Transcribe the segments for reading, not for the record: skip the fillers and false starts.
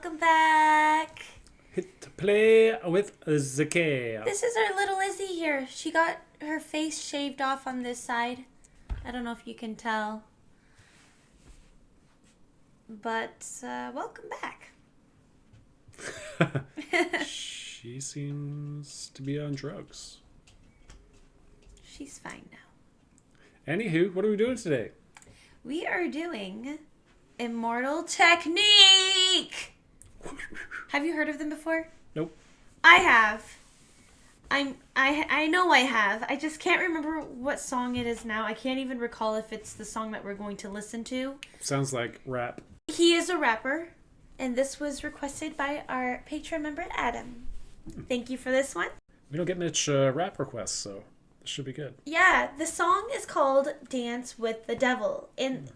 welcome back. Hit play with Zakea. This is our little Izzy here. She got her face shaved off on this side. I don't know if you can tell. But welcome back. She seems to be on drugs. She's fine now. Anywho, what are we doing today? We are doing Immortal Technique. Have you heard of them before? Nope. I have. I know I have. I just can't remember what song it is now. I can't even recall if it's the song that we're going to listen to. Sounds like rap. He is a rapper, and this was requested by our Patreon member, Adam. Thank you for this one. We don't get much rap requests, so this should be good. Yeah, the song is called Dance with the Devil. And,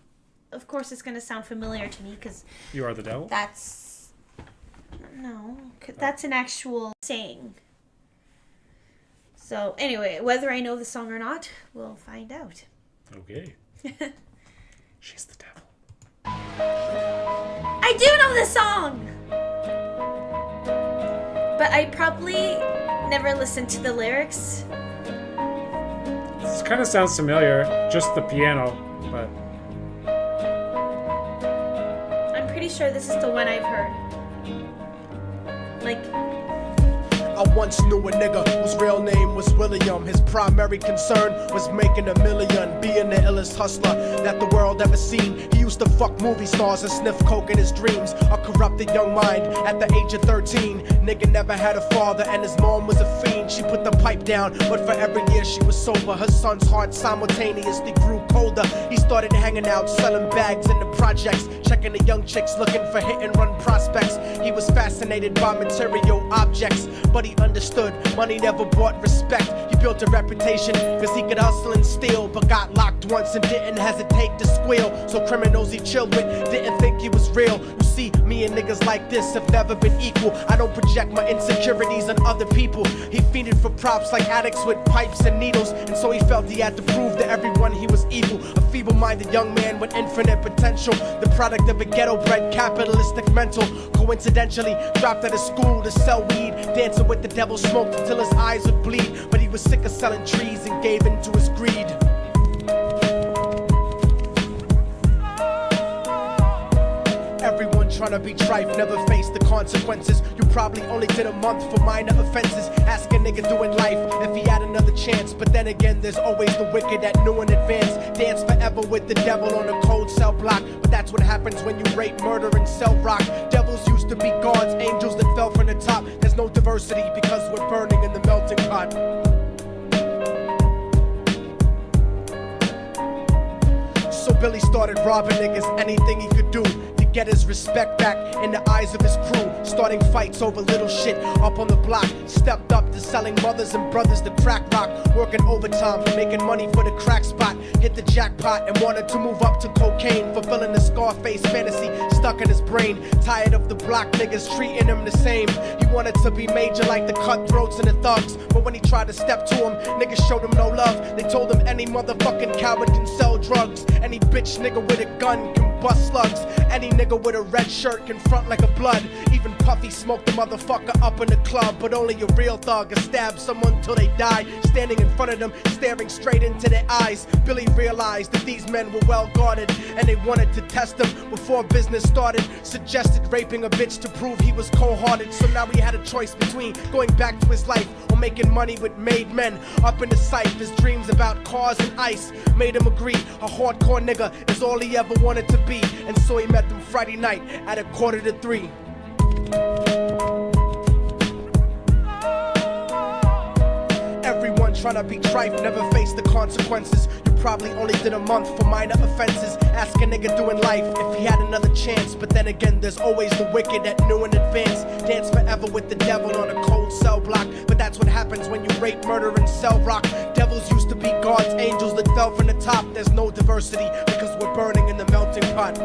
of course, it's going to sound familiar to me because... You are the devil? That's... No, that's an actual saying. So, anyway, whether I know the song or not, we'll find out. Okay. She's the devil. I do know the song! But I probably never listened to the lyrics. This kind of sounds familiar, just the piano, but... I'm pretty sure this is the one I've heard. Like... I once knew a nigga whose real name was William. His primary concern was making $1 million, being the illest hustler that the world ever seen. He used to fuck movie stars and sniff coke in his dreams. A corrupted young mind at the age of 13. Nigga never had a father and his mom was a fiend. She put the pipe down, but for every year she was sober. Her son's heart simultaneously grew colder. He started hanging out, selling bags in the projects, checking the young chicks looking for hit and run prospects. He was fascinated by material objects, but he understood money never bought respect. He built a reputation cause he could hustle and steal, but got locked once and didn't hesitate to squeal. So criminals he chilled with didn't think he was real. You see, me and niggas like this have never been equal. I don't project my insecurities on other people. He fiended for props like addicts with pipes and needles, and so he felt he had to prove to everyone he was evil. A feeble-minded young man with infinite potential, the product of a ghetto-bred capitalistic mental. Coincidentally dropped out of school to sell weed, dancing with the devil, smoked until his eyes would bleed. But he was sick of selling trees and gave in to his greed. Everyone tryna be trife, never face the consequences. You probably only did a month for minor offenses. Ask a nigga doing life if he had another chance. But then again, there's always the wicked that knew in advance. Dance forever with the devil on a cold cell block. But that's what happens when you rape, murder, and sell rock. Devils used to be gods, angels that fell from the top. There's no diversity because we're burning in the melting pot. So Billy started robbing niggas, anything he could do to get his respect back in the eyes of his crew. Starting fights over little shit up on the block. Stepped up to selling mothers and brothers the crack rock. Working overtime, making money for the crack spot. Hit the jackpot and wanted to move up to cocaine. Fulfilling the Scarface fantasy stuck in his brain. Tired of the block niggas treating him the same. He wanted to be major like the cutthroats and the thugs. But when he tried to step to him, niggas showed him no love. They told him any motherfucking coward can sell drugs. Any bitch nigga with a gun can bust slugs. Any nigga with a red shirt can front like a blood. Even Puffy smoked the motherfucker up in the club. But only a real thug can stab someone till they die. Standing in front of them, staring straight into their eyes, Billy realized that these men were well guarded, and they wanted to test him before business started. Suggested raping a bitch to prove he was cold-hearted. So now he had a choice between going back to his life or making money with made men. Up in the sight, his dreams about cars and ice made him agree a hardcore nigga is all he ever wanted to be. And so he met them Friday night at 2:45. Everyone tryna be trife, never face the consequences. You probably only did a month for minor offenses. Ask a nigga doing life if he had another chance. But then again, there's always the wicked that knew in advance. Dance forever with the devil on a cold cell block. But that's what happens when you rape, murder, and sell rock. Devils used to be gods, angels that fell from the top. There's no diversity because we're burning in the melting pot.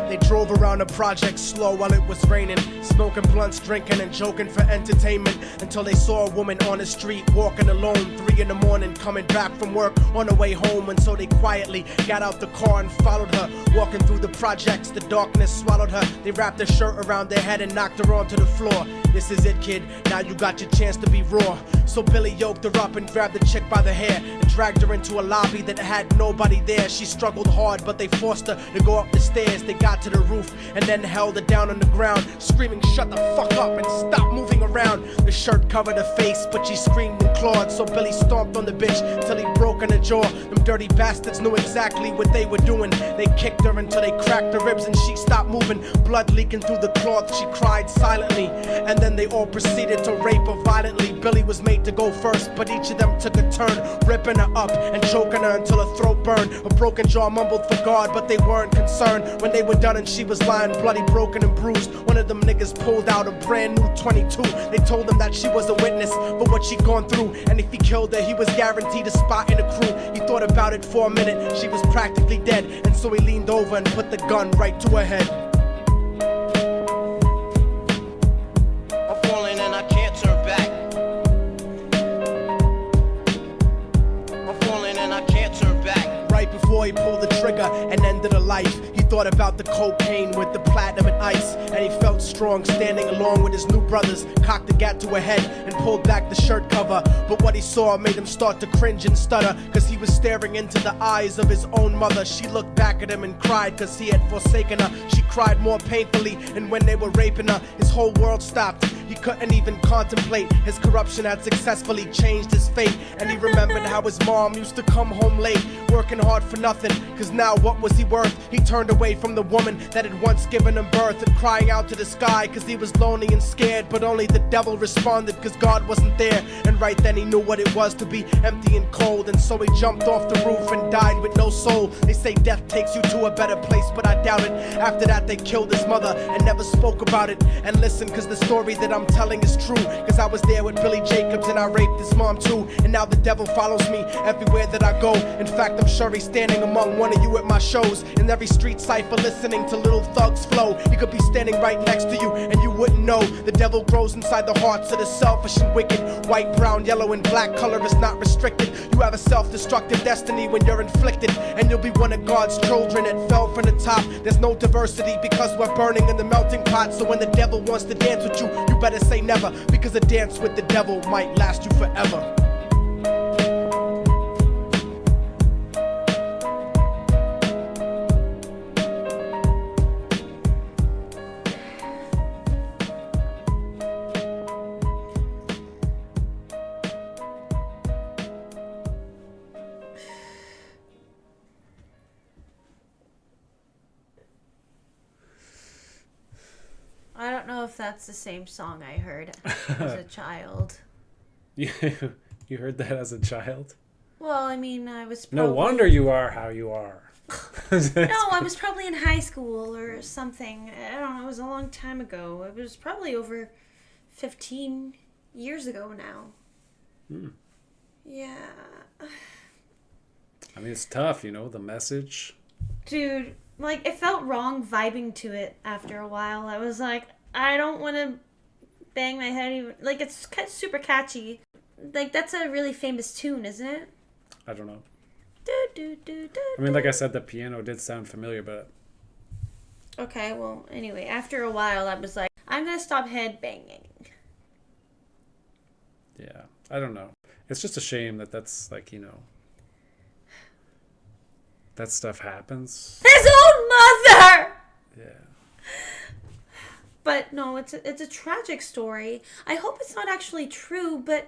They drove around the project slow while it was raining, smoking blunts, drinking and joking for entertainment, until they saw a woman on the street walking alone, 3 in the morning, coming back from work on the way home. And so they quietly got out the car and followed her, walking through the projects. The darkness swallowed her. They wrapped her shirt around their head and knocked her onto the floor. This is it, kid, now you got your chance to be raw. So Billy yoked her up and grabbed the chick by the hair and dragged her into a lobby that had nobody there. She struggled hard, but they forced her to go up the stairs. They got to the roof and then held her down on the ground, screaming, "Shut the fuck up and stop moving around." The shirt covered her face, but she screamed and clawed. So Billy stomped on the bitch till he broke in her jaw. Them dirty bastards knew exactly what they were doing. They kicked her until they cracked her ribs and she stopped moving, blood leaking through the cloth. She cried silently, and then they all proceeded to rape her violently. Billy was made to go first, but each of them took a turn, ripping her up and choking her until her throat burned. Her broken jaw mumbled for God, but they weren't concerned. When they were done and she was lying bloody, broken and bruised, one of them niggas pulled out a brand new 22. They told him that she was a witness for what she'd gone through, and if he killed her, he was guaranteed a spot in the crew. He thought about it for a minute, she was practically dead, and so he leaned over and put the gun right to her head. I'm falling and I can't turn back. I'm falling and I can't turn back. Right before he pulled the trigger and ended her life, he thought about the cocaine with the platinum and ice, and he felt strong standing along with his new brothers, cocked the gat to her head and pulled back the shirt cover. But what he saw made him start to cringe and stutter, cause he was staring into the eyes of his own mother. She looked back at him and cried cause he had forsaken her. She cried more painfully, and when they were raping her, his whole world stopped. He couldn't even contemplate. His corruption had successfully changed his fate, and he remembered how his mom used to come home late, working hard for nothing, cause now what was he worth? He turned away from the woman that had once given him birth, and crying out to the sky cause he was lonely and scared, but only the devil responded cause God wasn't there. And right then he knew what it was to be empty and cold, and so he jumped off the roof and died with no soul. They say death takes you to a better place, but I doubt it. After that they killed his mother and never spoke about it. And listen, cause the story that I'm telling is true, cause I was there with Billy Jacobs and I raped his mom too. And now the devil follows me everywhere that I go. In fact, I'm sure he's standing among one of you at my shows, in every street cipher listening to Little Thug's flow. He could be standing right next to you and you wouldn't know. The devil grows inside the hearts of the selfish and wicked. White, brown, yellow and black color is not restricted. You have a self-destructive destiny when you're inflicted, and you'll be one of God's children that fell from the top. There's no diversity because we're burning in the melting pot. So when the devil wants to dance with you, you better say never, because a dance with the devil might last you forever. I don't know if that's the same song I heard as a child. You heard that as a child? Well, I mean, I was No probably... wonder you are how you are. No, I was probably in high school or something. I don't know, it was a long time ago. It was probably over 15 years ago now. Yeah. I mean, it's tough, you know, the message. Dude, like, it felt wrong vibing to it after a while. I was like, I don't want to bang my head even... Like, it's super catchy. Like, that's a really famous tune, isn't it? I don't know. Do, do, do, do, I mean, like I said, the piano did sound familiar, but... Okay, well, anyway, after a while, I was like, I'm going to stop head banging. Yeah, I don't know. It's just a shame that that's, like, you know... That stuff happens. His own mother! Yeah. But no, it's a tragic story. I hope it's not actually true, but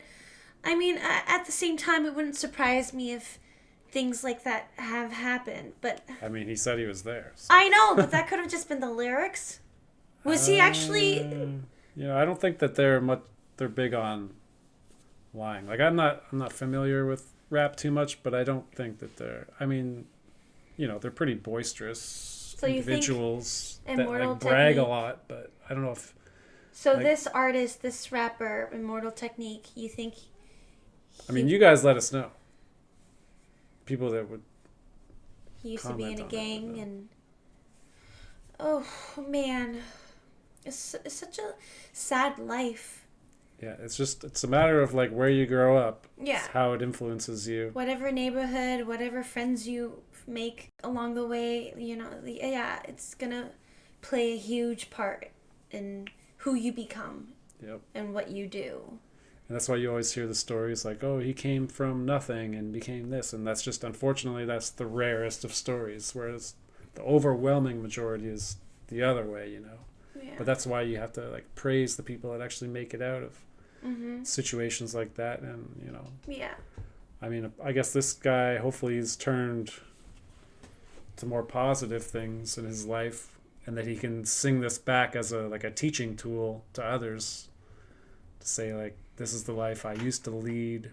I mean, at the same time, it wouldn't surprise me if things like that have happened. But I mean, he said he was there. So. I know, but that could have just been the lyrics. Was he actually? You know, I don't think that they're big on lying. Like, I'm not familiar with rap too much, but I don't think that they're. I mean, you know, they're pretty boisterous individuals that like brag a lot, but I don't know if. So like, this artist, this rapper, Immortal Technique, you think? I mean, you guys let us know. People that would. He used to be in a gang, and Oh, man. It's such a sad life. Yeah, it's a matter of like where you grow up. Yeah. It's how it influences you. Whatever neighborhood, whatever friends you make along the way, yeah, it's gonna play a huge part in who you become. Yep. And what you do. And that's why you always hear the stories like, oh, he came from nothing and became this. And that's just, unfortunately, that's the rarest of stories. Whereas the overwhelming majority is the other way, Yeah. But that's why you have to like praise the people that actually make it out of situations like that. And, Yeah. I mean, I guess this guy, hopefully he's turned to more positive things in his life, and that he can sing this back as a teaching tool to others, to say like, this is the life I used to lead,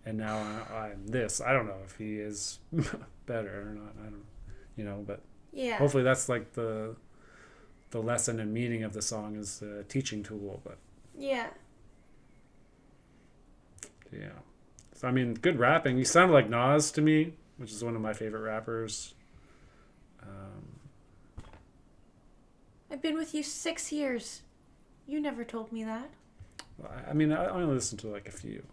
and now I'm this. I don't know if he is better or not. I don't, but Yeah. hopefully that's like the lesson and meaning of the song is a teaching tool. But Yeah. yeah, so I mean, good rapping. He sounded like Nas to me, which is one of my favorite rappers. I've been with you 6 years. You never told me that. I mean, I only listened to like a few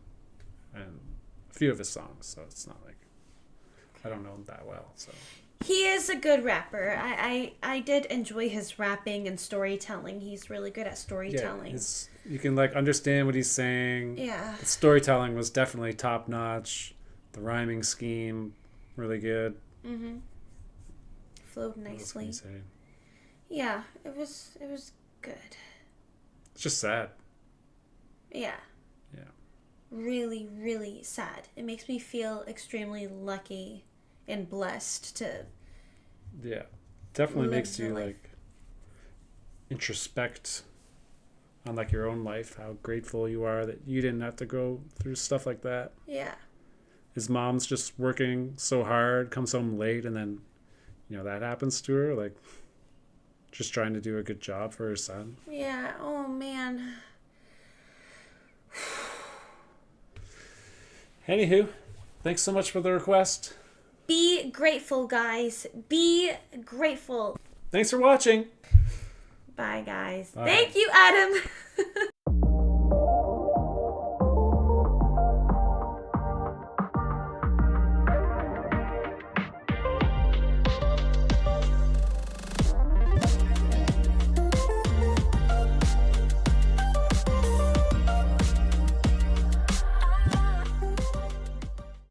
of his songs, so it's not like I don't know him that well. So He is a good rapper. I did enjoy his rapping and storytelling. He's really good at storytelling. yeah, you can like understand what he's saying. Yeah. The storytelling was definitely top notch. The rhyming scheme, really good. Flowed What else can nicely. you say? Yeah, it was good. It's just sad. Yeah. Yeah. Really, really sad. It makes me feel extremely lucky and blessed to Yeah. Definitely live makes the you life. like introspect on like your own life, how grateful you are that you didn't have to go through stuff like that. Yeah. His mom's just working so hard, comes home late, and then that happens to her, like just trying to do a good job for her son. Yeah. Oh man. Anywho, thanks so much for the request. Be grateful, guys. Be grateful. Thanks for watching. Bye, guys. Bye. Thank you, Adam.